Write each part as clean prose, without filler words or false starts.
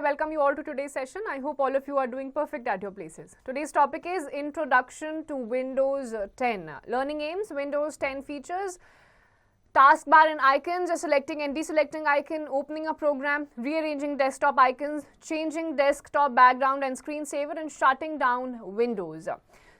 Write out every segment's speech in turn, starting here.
welcome you all to today's session. I hope all of you are doing perfect at your places. Today's topic is Introduction to Windows 10. Learning aims, Windows 10 features, taskbar and icons, selecting and deselecting icon, opening a program, rearranging desktop icons, changing desktop background and screensaver, and shutting down Windows.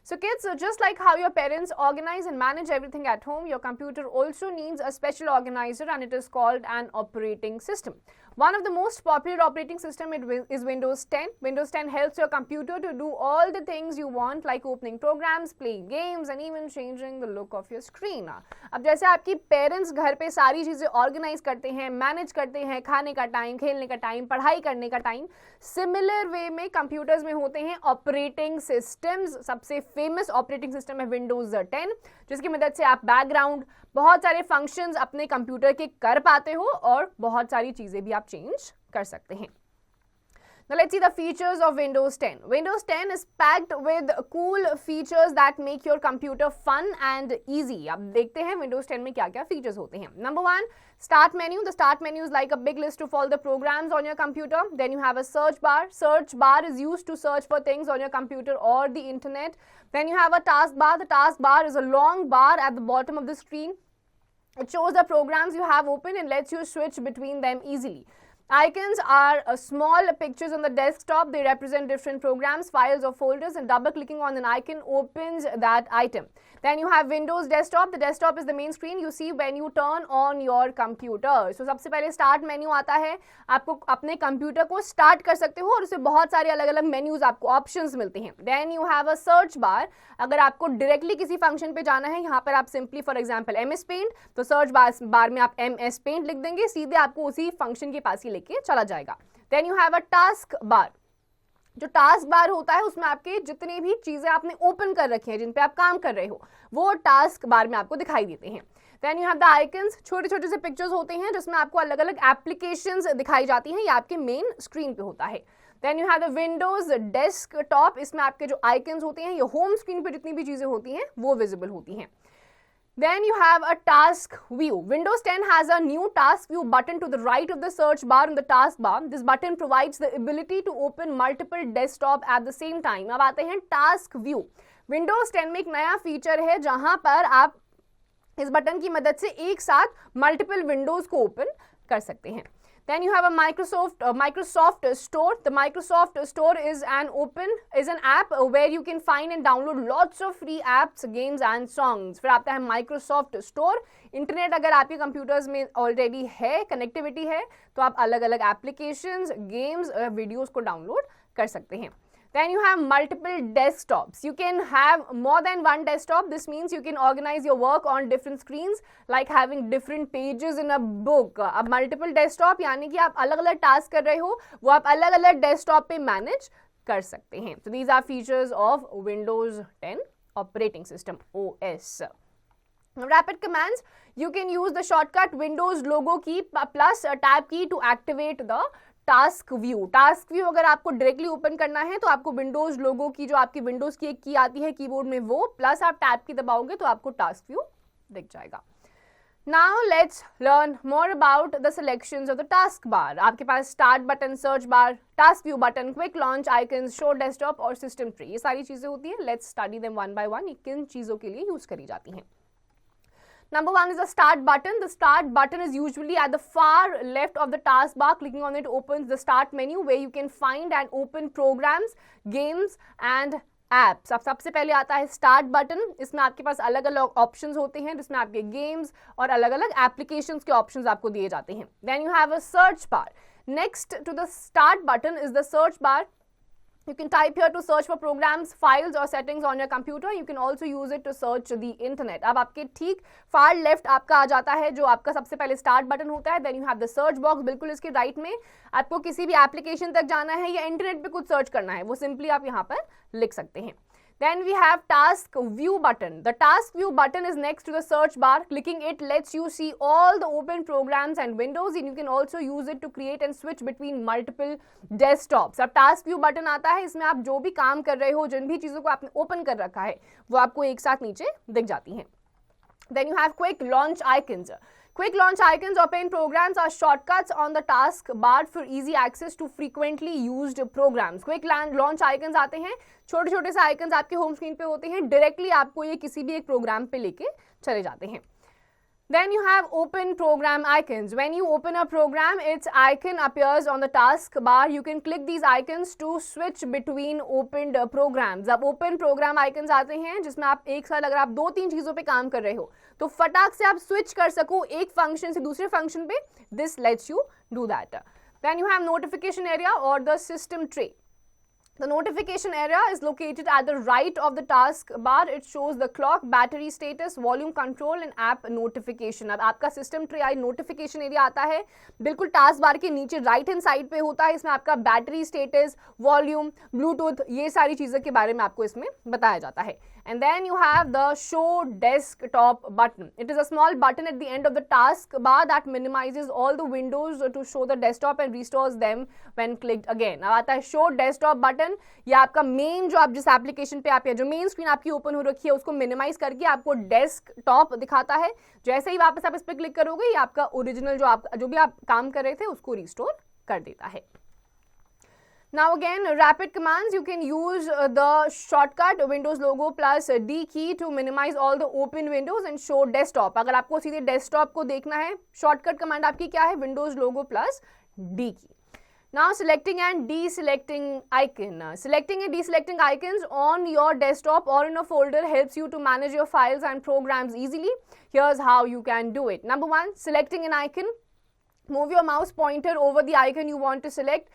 So kids, just like how your parents organize and manage everything at home, your computer also needs a special organizer, and it is called an operating system. One of the most popular operating system is Windows 10. Windows 10 helps your computer to do all the things you want, like opening programs, playing games, and even changing the look of your screen. अब जैसे आपकी parents घर पे सारी चीज़ें organise करते हैं, manage करते हैं, खाने का टाइम, खेलने का टाइम, पढ़ाई करने का टाइम, सिमिलर वे में कंप्यूटर्स में होते हैं ऑपरेटिंग सिस्टम्स. सबसे फेमस ऑपरेटिंग सिस्टम है विंडोज 10, जिसकी मदद से आप बैकग्राउंड बहुत सारे फंक्शंस अपने कंप्यूटर के कर पाते हो और बहुत सारी चीज़ें भी आप चेंज कर सकते हैं. Now let's see the features of Windows 10. Windows 10 is packed with cool features that make your computer fun and easy. अब देखते हैं Windows 10 में क्या-क्या features होते हैं. Number 1, Start menu. The Start menu is like a big list of all the programs on your computer. Then you have a search bar. Search bar is used to search for things on your computer or the internet. Then you have a taskbar. The taskbar is a long bar at the bottom of the screen. It shows the programs you have open and lets you switch between them easily. Icons are small pictures on the desktop. They represent different programs, files or folders, and double clicking on an icon opens that item. Then you have Windows Desktop. The desktop is the main screen you see when you turn on your computer. So सबसे पहले start menu आता है. आपको अपने computer को start कर सकते हो और उससे बहुत सारे अलग अलग menus आपको options मिलते हैं. Then you have a search bar. अगर आपको directly किसी function पे जाना है, यहाँ पर आप simply for example MS Paint, तो search bar में आप MS Paint लिख देंगे, सीधे आपको उसी function के पास ही लेके चला जाएगा. Then you have a task bar. जो टास्क बार होता है उसमें आपके जितनी भी चीजें आपने ओपन कर रखी हैं, जिन पे आप काम कर रहे हो, वो टास्क बार में आपको दिखाई देते हैं. Then you have the icons. छोटे छोटे से पिक्चर्स होते हैं जिसमें आपको अलग अलग एप्लीकेशंस दिखाई जाती हैं, ये आपके मेन स्क्रीन पे होता है. Then you have the Windows Desktop. इसमें आपके जो आइकन्स होते हैं, ये होम स्क्रीन पे जितनी भी चीजें होती हैं वो विजिबल होती हैं. Then you have a task view. Windows 10 has a new task view button to the right of the search bar in the task bar. This button provides the ability to open multiple desktop at the same time. अब आते हैं task view. Windows 10 में एक नया feature है जहां पर आप इस बटन की मदद से एक साथ मल्टीपल विंडोज को ओपन कर सकते हैं. Then you have a Microsoft Store. The Microsoft Store is an app where you can find and download lots of free apps, games and songs. फिर आता है Microsoft Store. इंटरनेट अगर आपके computers में ऑलरेडी है, कनेक्टिविटी है, तो आप अलग अलग एप्लीकेशंस, गेम्स, वीडियोस को डाउनलोड कर सकते हैं. Then you have multiple desktops. You can have more than one desktop. This means you can organize your work on different screens, like having different pages in a book. अब multiple desktop यानी कि आप अलग अलग task कर रहे हो, वो आप अलग अलग डेस्कटॉप पे मैनेज कर सकते हैं. So these are features of Windows 10 operating system, OS. Rapid commands. You can use the shortcut Windows logo key plus tab key to activate the task view. Task view अगर आपको directly open करना है तो आपको Windows लोगो की, जो आपकी Windows की एक की आती है कीबोर्ड में, वो प्लस आप टैब की दबाओगे तो आपको टास्क व्यू दिख जाएगा. Now let's learn more about the selections of the task bar. आपके पास start button, search bar, task view button, quick launch icons, show desktop और सिस्टम ट्री, ये सारी चीजें होती हैं. Let's study them one by one. ये किन चीजों के लिए यूज करी जाती हैं. Number 1 is the start button. The start button is usually at the far left of the taskbar. Clicking on it opens the start menu where you can find and open programs, games and apps. अब सबसे पहले आता है start button. इसमें आपके पास अलग अलग options होते हैं जिसमें आपके games और अलग अलग applications के options आपको दिए जाते हैं. Then you have a search bar. Next to the start button is the search bar. You can type here to search for programs, files or settings on your computer. You can also use it to search the internet. अब आपके ठीक far left आपका आ जाता है जो आपका सबसे पहले start button होता है. Then you have the search box. बिल्कुल इसके right में आपको किसी भी application तक जाना है या internet पे कुछ search करना है, वो simply आप यहाँ पर लिख सकते हैं. Then we have task view button. The task view button is next to the search bar. Clicking it lets you see all the open programs and windows, and you can also use it to create and switch between multiple desktops. अब task view button आता है, इसमें आप जो भी काम कर रहे हो, जिन भी चीज़ों को आपने ओपन कर रखा है, वो आपको एक साथ नीचे दिख जाती हैं. Then you have quick launch icons. Quick launch icons or pen programs are shortcuts on the task bar for easy access to frequently used programs. Quick launch icons आते हैं, छोटे छोटे से icons आपके होम स्क्रीन पे होते हैं, directly आपको ये किसी भी एक प्रोग्राम पे लेके चले जाते हैं. Then you have open program icons. When you open a program, its icon appears on the task bar. You can click these icons to switch between opened programs. अब open program icons आते हैं जिसमें आप एक साथ अगर आप 2-3 चीज़ों पे काम कर रहे हो तो फटाक से आप switch कर सको एक function से दूसरे function पे. This lets you do that. Then you have notification area or the system tray. The notification area is located at the right of the task bar. It shows the clock, battery status, volume control and app notification. अब आपका system tray notification area आता है बिल्कुल task bar के नीचे right hand side पे होता है. इसमें आपका battery status, volume, bluetooth ये सारी चीज़ों के बारे में आपको इसमें बताया जाता है. And then you have the show desktop button. It is a small button at the end of the task bar that minimizes all the windows to show the desktop and restores them when clicked again. अब आता है show desktop button. ये आपका main जो आप जिस application पे आप या जो मेन स्क्रीन आपकी ओपन हो रखी है उसको मिनिमाइज करके आपको डेस्कटॉप दिखाता है. जैसे ही वापस आप इस पर क्लिक करोगे ये आपका ओरिजिनल जो भी आप काम कर रहे थे उसको रिस्टोर कर देता है. Now again, rapid commands, you can use the shortcut Windows logo plus D key to minimize all the open windows and show desktop. अगर आपको सीधे desktop को देखना है, shortcut command आपकी क्या है? Windows logo plus D key. Now selecting and deselecting icon. Selecting and deselecting icons on your desktop or in a folder helps you to manage your files and programs easily. Here's how you can do it. Number 1, selecting an icon. Move your mouse pointer over the icon you want to select.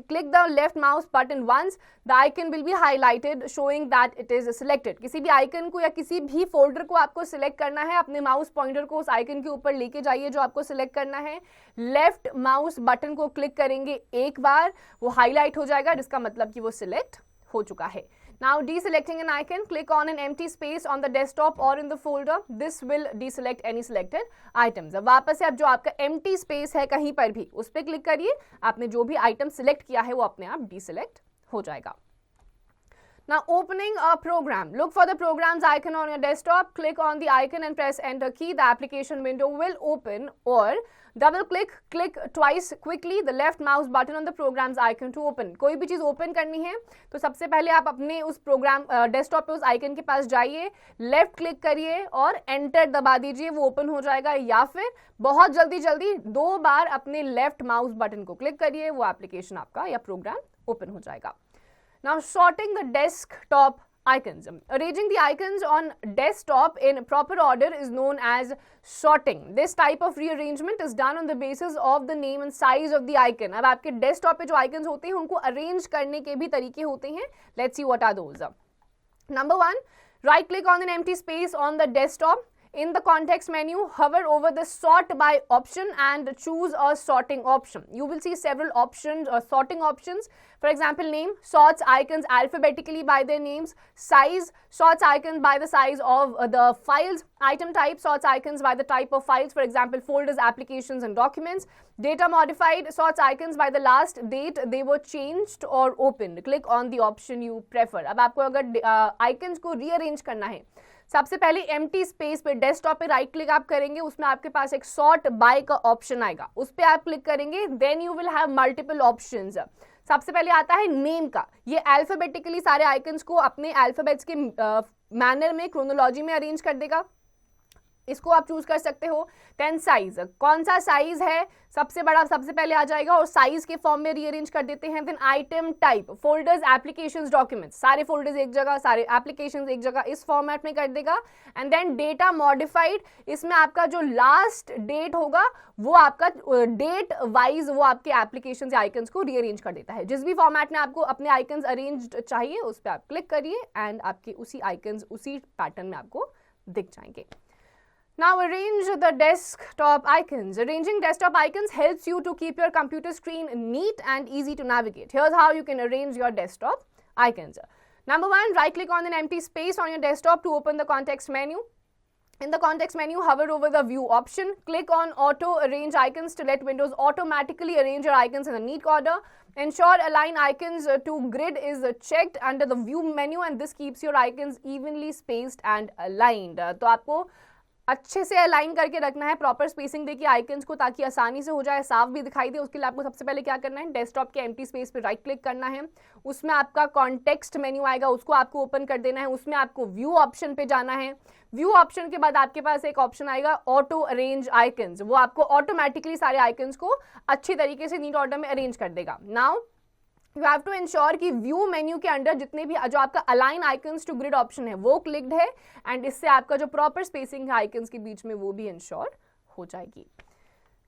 Click the left mouse button once. The icon will be highlighted showing that it is selected. किसी भी icon को या किसी भी folder को आपको select करना है, अपने mouse pointer को उस icon के ऊपर लेके जाइए जो आपको select करना है. Left mouse button को click करेंगे एक बार, वो highlight हो जाएगा जिसका मतलब कि वो select हो चुका है. Now deselecting an icon, click on an empty space on the desktop or in the folder. This will deselect any selected items. अब वापस से आप जो आपका empty space है कहीं पर भी उस पर क्लिक करिए, आपने जो भी item select किया है वो अपने आप deselect हो जाएगा. Now opening a program. Look for the programs icon on your desktop. Click on the icon and press enter key. The application window will open or double click twice quickly the left mouse button on the programs icon to open. कोई भी चीज़ open करनी है तो सबसे पहले आप अपने उस प्रोग्राम डेस्कटॉप पे उस आइकन के पास जाइए, लेफ्ट क्लिक करिए और एंटर दबा दीजिए, वो ओपन हो जाएगा. या फिर बहुत जल्दी 2 बार अपने लेफ्ट माउस बटन को क्लिक करिए, वो एप्लीकेशन आपका या प्रोग्राम ओपन हो जाएगा. Now sorting the desktop icons. Arranging the icons on desktop in proper order is known as sorting. This type of rearrangement is done on the basis of the name and size of the icon. अब आपके desktop पे जो icons होते हैं उनको arrange करने के भी तरीके होते हैं. Let's see what are those. Number 1, right click on an empty space on the desktop. In the context menu, hover over the sort by option and choose a sorting option. You will see several options or sorting options. For example, name, sorts icons alphabetically by their names. Size, sorts icons by the size of the files. Item type, sorts icons by the type of files. For example, folders, applications and documents. Data modified, sorts icons by the last date they were changed or opened. Click on the option you prefer. अब आपको अगर icons को rearrange करना है, सबसे पहले empty space पे desktop पे राइट क्लिक आप करेंगे, उसमें आपके पास एक सॉर्ट बाय का ऑप्शन आएगा, उस पे आप क्लिक करेंगे. Then you will have multiple options. सबसे पहले आता है नेम का. ये अल्फाबेटिकली सारे आइकन्स को अपने अल्फाबेट्स के मैनर में क्रोनोलॉजी में अरेंज कर देगा, इसको आप चूज कर सकते हो. देन साइज, कौन सा साइज है सबसे बड़ा सबसे पहले आ जाएगा और साइज के फॉर्म में रीअरेंज कर देते हैं. Then item type, folders, applications, documents, सारे फोल्डर्स एक जगह, सारे एप्लीकेशंस एक जगह, इस फॉर्मेट में कर देगा. एंड देन डेटा मॉडिफाइड, इसमें आपका जो लास्ट डेट होगा वो आपका डेट वाइज वो आपके एप्लीकेशंस या आइकन्स को रीअरेंज कर देता है. जिस भी फॉर्मेट में आपको अपने आइकन्स अरेंज चाहिए उस पर आप क्लिक करिए एंड आपके उसी आइकन्स उसी पैटर्न में आपको दिख जाएंगे. Now arrange the desktop icons. Arranging desktop icons helps you to keep your computer screen neat and easy to navigate. Here's how you can arrange your desktop icons. Number 1, right click on an empty space on your desktop to open the context menu. In the context menu, hover over the view option. Click on auto arrange icons to let Windows automatically arrange your icons in a neat order. Ensure align icons to grid is checked under the view menu and this keeps your icons evenly spaced and aligned. तो आपको अच्छे से align करके रखना है, proper spacing देखिए icons को, ताकि आसानी से हो जाए, साफ भी दिखाई दे। उसके लिए आपको सबसे पहले क्या करना है, डेस्कटॉप के एम्प्टी स्पेस पे राइट क्लिक करना है, उसमें आपका कॉन्टेक्स्ट मेन्यू आएगा, उसको आपको ओपन कर देना है। उसमें आपको व्यू ऑप्शन पे जाना है। व्यू ऑप्शन के बाद आपके पास एक ऑप्शन आएगा ऑटो अरेंज आइकन्स, वो आपको ऑटोमेटिकली सारे आइकन्स को अच्छी तरीके से नीट ऑर्डर में अरेंज कर देगा। Now you have to ensure कि व्यू मेन्यू के अंडर जितने भी जो आपका align icons to grid option है वो क्लिक्ड है, एंड इससे आपका जो प्रॉपर स्पेसिंग है आइकन्स के बीच में वो भी इंश्योर हो जाएगी।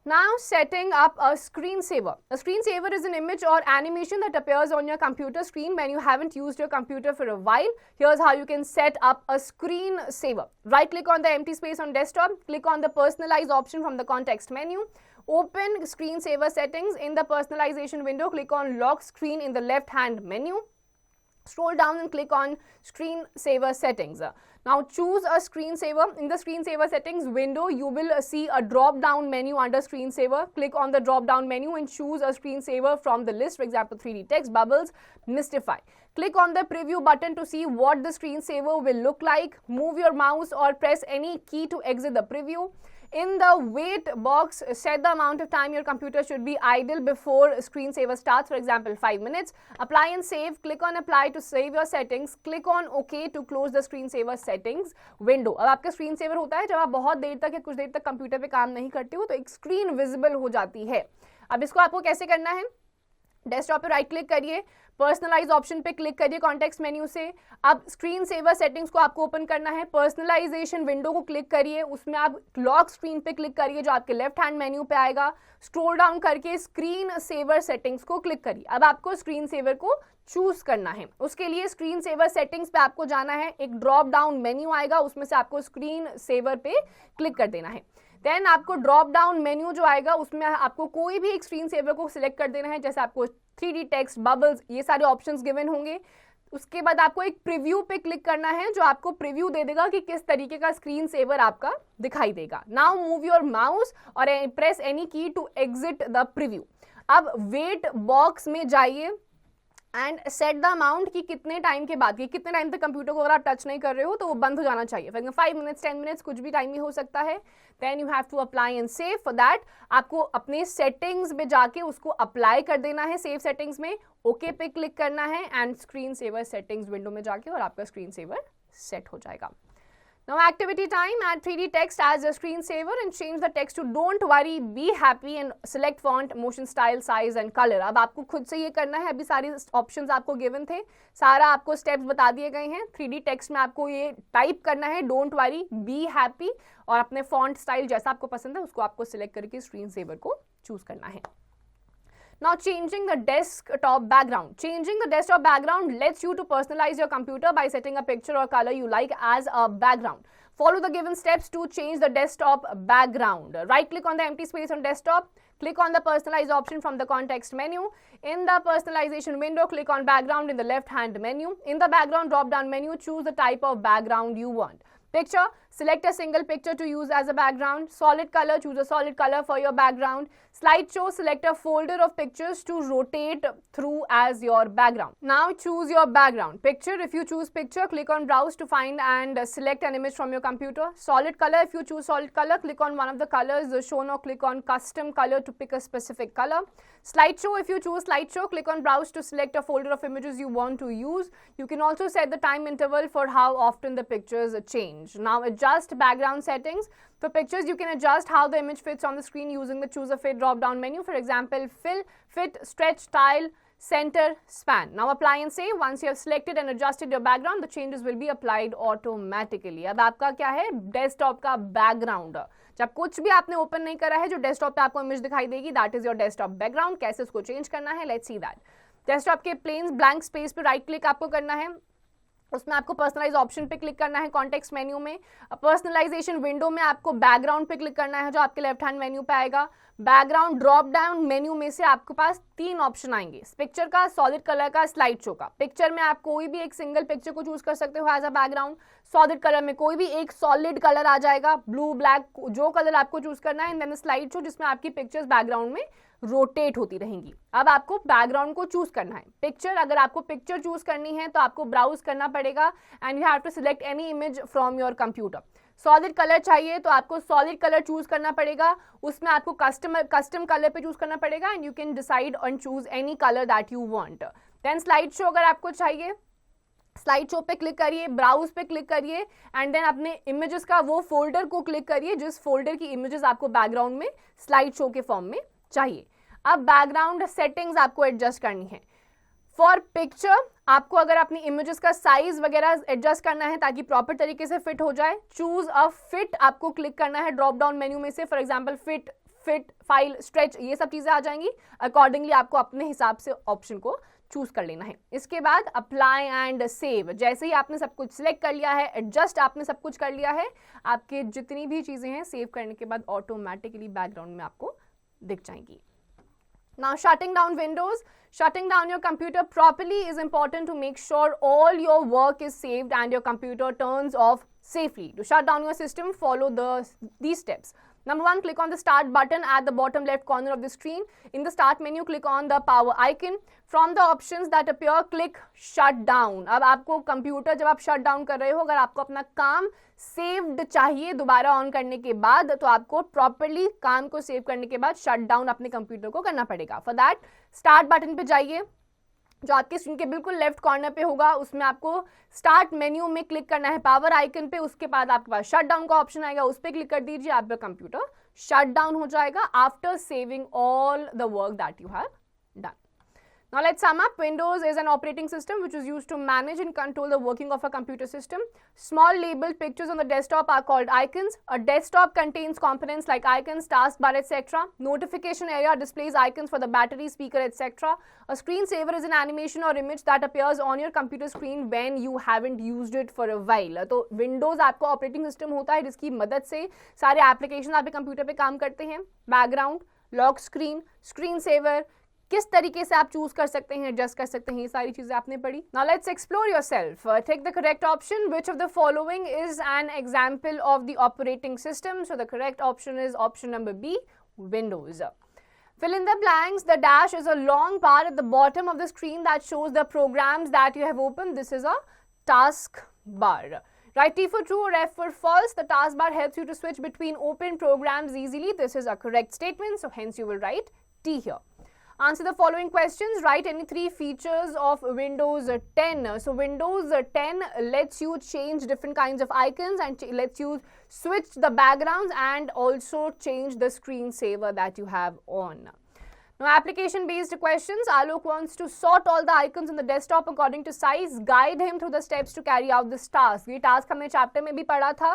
Now setting up a screensaver. A screensaver is an image or animation that appears on your computer screen when you haven't used your computer for a while. Here's how you can set up a screensaver. Right click on the empty space on desktop, click on the personalize option from the context menu. Open screensaver settings. In the personalization window, click on lock screen in the left hand menu. Scroll down and click on screensaver settings. Now choose a screensaver. In the screensaver settings window, you will see a drop down menu under screensaver. Click on the drop down menu and choose a screensaver from the list, for example 3D text, bubbles, Mystify. Click on the preview button to see what the screensaver will look like. Move your mouse or press any key to exit the preview. In the wait box, set the amount of time your computer should be idle before screensaver starts, for example 5 minutes. Apply and save. Click on apply to save your settings. Click on OK to close the screensaver settings window. अब आपका screensaver होता है जब आप बहुत देर तक या कुछ देर तक कंप्यूटर पे काम नहीं करते हो तो एक स्क्रीन विजिबल हो जाती है। अब इसको आपको कैसे करना है, डेस्कटॉप पे राइट क्लिक करिए, पर्सनलाइज ऑप्शन पे क्लिक करिए कॉन्टेक्स्ट मेन्यू से। अब स्क्रीन सेवर सेटिंग्स को आपको ओपन करना है, पर्सनलाइजेशन विंडो को क्लिक करिए, उसमें आप लॉक स्क्रीन पे क्लिक करिए जो आपके लेफ्ट हैंड मेन्यू पे आएगा। स्क्रॉल डाउन करके स्क्रीन सेवर सेटिंग्स को क्लिक करिए। अब आपको स्क्रीन सेवर को चूज करना है, उसके लिए स्क्रीन सेवर सेटिंग्स पे आपको जाना है, एक ड्रॉप डाउन मेन्यू आएगा, उसमें से आपको स्क्रीन सेवर पे क्लिक कर देना है। देन आपको ड्रॉप डाउन मेन्यू जो आएगा उसमें आपको कोई भी एक स्क्रीन सेवर को सिलेक्ट कर देना है, जैसे आपको 3D टेक्स्ट, बबल्स, ये सारे ऑप्शंस गिवन होंगे। उसके बाद आपको एक प्रीव्यू पे क्लिक करना है जो आपको प्रीव्यू दे देगा कि किस तरीके का स्क्रीन सेवर आपका दिखाई देगा। नाउ मूव योर माउस और प्रेस एनी की टू एग्जिट द प्रीव्यू। अब वेट बॉक्स में जाइए एंड सेट द अमाउंट कि कितने टाइम के बाद, कितने टाइम तक कंप्यूटर को अगर आप टच नहीं कर रहे हो तो वो बंद हो जाना चाहिए। फॉर 5 मिनट्स, 10 मिनट्स, कुछ भी टाइम ही हो सकता है। Then you have to apply and save. For that आपको अपने सेटिंग्स में जाके उसको अप्लाई कर देना है, सेव सेटिंग्स में ओके पे क्लिक करना है and screen saver settings window में जाके और आपका स्क्रीन सेवर सेट हो जाएगा। Now activity time, add 3D text as a screensaver and change the text to don't worry, be happy and select font, motion style, size and color. अब आपको खुद से ये करना है, अभी सारी ऑप्शंस आपको गिवन थे, सारा आपको स्टेप्स बता दिए गए हैं। 3D टेक्स्ट में आपको ये टाइप करना है डोंट वरी, बी हैप्पी, और अपने फॉन्ट स्टाइल जैसा आपको पसंद है उसको आपको सिलेक्ट करके स्क्रीन सेवर को चूज करना है। Now changing the desktop background. Changing the desktop background lets you to personalize your computer by setting a picture or color you like as a background. Follow the given steps to change the desktop background. Right click on the empty space on desktop. Click on the personalize option from the context menu. In the personalization window, click on background in the left hand menu. In the background drop down menu, choose the type of background you want. Picture, select a single picture to use as a background. Solid color, choose a solid color for your background. Slideshow, select a folder of pictures to rotate through as your background. Now choose your background. Picture, if you choose picture, click on browse to find and select an image from your computer. Solid color, if you choose solid color, click on one of the colors shown or click on custom color to pick a specific color. Slideshow, if you choose slideshow, click on browse to select a folder of images you want to use. You can also set the time interval for how often the pictures change. Now adjust background settings. For pictures, you can adjust how the image fits on the screen using the choose a fit drop down menu. For example, fill, fit, stretch, tile, center, span. Now apply and save. Once you have selected and adjusted your background, the changes will be applied automatically. अब आपका क्या है, desktop का background. जब कुछ भी आपने open नहीं करा है, जो डेस्कटॉप पे आपको इमेज दिखाई देगी, that is your desktop background. कैसे उसको चेंज करना है, लेट्स सी दैट। डेस्कटॉप के प्लेन ब्लैंक स्पेस पे राइट क्लिक आपको करना है, उसमें आपको पर्सनलाइज ऑप्शन पे क्लिक करना है कॉन्टेक्स्ट मेन्यू में। पर्सनलाइजेशन विंडो में आपको बैकग्राउंड पे क्लिक करना है जो आपके लेफ्ट हैंड मेन्यू पे आएगा। बैकग्राउंड ड्रॉप डाउन मेन्यू में से आपके पास 3 ऑप्शन आएंगे, पिक्चर का, सॉलिड कलर का, स्लाइड शो का। पिक्चर में आप कोई भी एक सिंगल पिक्चर को चूज कर सकते हो as a background. Solid colour में कोई भी एक सॉलिड कलर आ जाएगा, ब्लू, ब्लैक, जो कलर आपको चूज करना है। एंड देन स्लाइड शो जिसमें आपकी पिक्चर्स बैकग्राउंड में रोटेट होती रहेंगी। अब आपको बैकग्राउंड को चूज करना है। पिक्चर, अगर आपको पिक्चर चूज करनी है तो आपको ब्राउज करना पड़ेगा and you have to select any image from your computer. Solid colour चाहिए तो आपको सॉलिड कलर चूज करना पड़ेगा, उसमें आपको कस्टम कलर पे चूज करना पड़ेगा and you can decide on choose any colour that you want. Then slide show अगर आपको चाहिए, स्लाइड शो पे क्लिक करिए, ब्राउज पे क्लिक करिए एंड देन अपने इमेजेस का वो फोल्डर को क्लिक करिए जिस फोल्डर की इमेजेस आपको बैकग्राउंड में स्लाइड शो के फॉर्म में चाहिए। अब बैकग्राउंड सेटिंग्स आपको एडजस्ट करनी है। फॉर पिक्चर आपको अगर अपनी इमेजेस का साइज वगैरह एडजस्ट करना है ताकि प्रॉपर तरीके से फिट हो जाए, चूज अ फिट आपको क्लिक करना है ड्रॉप डाउन मेन्यू में से। For example fit, file, stretch, ये सब चीजें आ जाएंगी। अकॉर्डिंगली आपको अपने हिसाब से ऑप्शन को चूज कर लेना है। इसके बाद अप्लाई एंड सेव, जैसे ही आपने सब कुछ सिलेक्ट कर लिया है, एडजस्ट आपने सब कुछ कर लिया है, आपके जितनी भी चीजें हैं सेव करने के बाद ऑटोमेटिकली बैकग्राउंड में आपको दिख जाएंगी। Now shutting down Windows, shutting down your computer properly is important to make sure all your work is saved and your computer turns off safely. To shut down your system, follow these steps. Number 1, click on the start button at the bottom left corner of the screen. In the start menu, click on the power icon. From the options that appear, click shut down. अब आपको computer जब आप shut down कर रहे हो, अगर आपको अपना काम सेव्ड चाहिए दोबारा ऑन करने के बाद, तो आपको प्रॉपरली काम को सेव करने के बाद शट डाउन अपने कंप्यूटर को करना पड़ेगा। फॉर दैट स्टार्ट बटन पे जाइए जो आपके स्क्रीन के बिल्कुल लेफ्ट कॉर्नर पे होगा, उसमें आपको स्टार्ट मेन्यू में क्लिक करना है पावर आइकन पे। उसके बाद आपके पास शट डाउन का ऑप्शन आएगा, उस पर क्लिक कर दीजिए, आपका कंप्यूटर शट डाउन हो जाएगा after saving all the work that you have done. Now let's sum up. Windows is an operating system which is used to manage and control the working of a computer system. Small labeled pictures on the desktop are called icons. A desktop contains components like icons, taskbar, etc. Notification area displays icons for the battery, speaker, etc. A screensaver is an animation or image that appears on your computer screen when you haven't used it for a while. तो Windows आपका operating system होता है जिसकी मदद से सारे applications आपके computer पे काम करते हैं। Background, lock screen, screensaver, किस तरीके से आप चूज कर सकते हैं, एडजस्ट कर सकते हैं, ये सारी चीजें आपने पढ़ी। Now let's explore yourself. Take the correct option. Which of the following is an example of the operating system? So the correct option is option number B, Windows. Fill in the blanks. The dash is a long bar at the bottom of the screen that shows the programs that you have opened. This is a task bar. Write T for true or F for false. The taskbar helps you to switch between open programs easily. This is a correct statement, so hence you will write T here. Answer the following questions. Write any 3 features of Windows 10. So Windows 10 lets you change different kinds of icons and lets you switch the backgrounds and also change the screensaver that you have on. Now application based questions. Alok wants to sort all the icons on the desktop according to size. Guide him through the steps to carry out this task. ये task हमने chapter में भी पढ़ा था।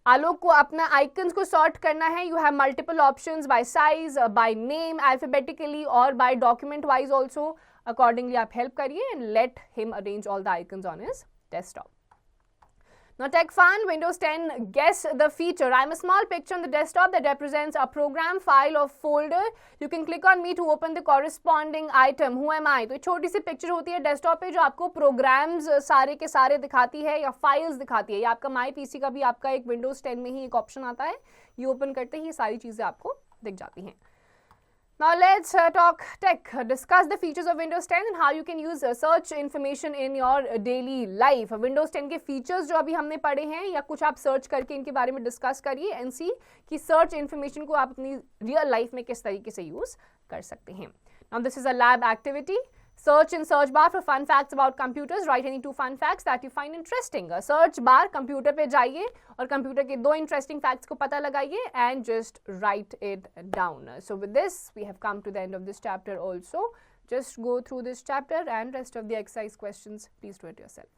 आलोक को अपना icons को sort करना है। You have multiple options by size, by name, alphabetically और by document wise also. Accordingly आप हेल्प करिए and let him arrange all the icons on his desktop. Now tech fun, Windows 10, guess the feature. I am a small picture on the desktop that represents a program file or folder. You can click on me to open the corresponding item. Who am I? तो छोटी सी picture होती है desktop पे जो आपको programmes सारे के सारे दिखाती है या फाइल्स दिखाती है। ये आपका माई पीसी का भी आपका एक Windows 10 में ही एक ऑप्शन आता है, ये ओपन करते ही ये सारी चीज़ें आपको दिख जाती हैं। Now let's talk tech. Discuss the features of Windows 10 and how you can use search information in your daily life. Windows 10 के features जो अभी हमने पढ़े हैं या कुछ आप सर्च करके इनके बारे में डिस्कस करिए एंड सी कि सर्च इन्फॉर्मेशन को आप अपनी रियल लाइफ में किस तरीके से यूज कर सकते हैं। Now this is a lab activity. Search in search bar for fun facts about computers. Write any 2 fun facts that you find interesting. Search bar computer पे जाइए और कंप्यूटर के 2 interesting facts को पता लगाइए and just write it down. So with this, we have come to the end of this chapter also. Just go through this chapter and rest of the exercise questions. Please do it yourself.